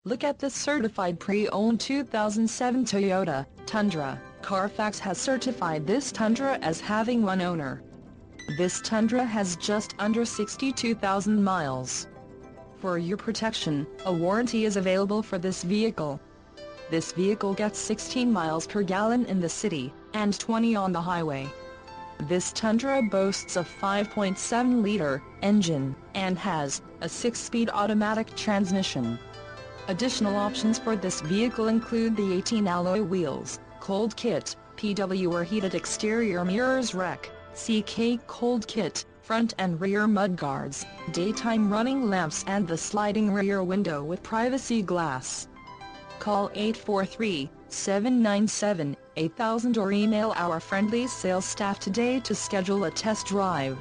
Look at this certified pre-owned 2007 Toyota Tundra. Carfax has certified this Tundra as having one owner. This Tundra has just under 62,000 miles. For your protection, a warranty is available for this vehicle. This vehicle gets 16 miles per gallon in the city, and 20 on the highway. This Tundra boasts a 5.7-liter engine, and has a 6-speed automatic transmission. Additional options for this vehicle include the 18 alloy wheels, cold kit, PW or heated exterior mirrors rec, CK cold kit, front and rear mudguards, daytime running lamps and the sliding rear window with privacy glass. Call 843-797-8000 or email our friendly sales staff today to schedule a test drive.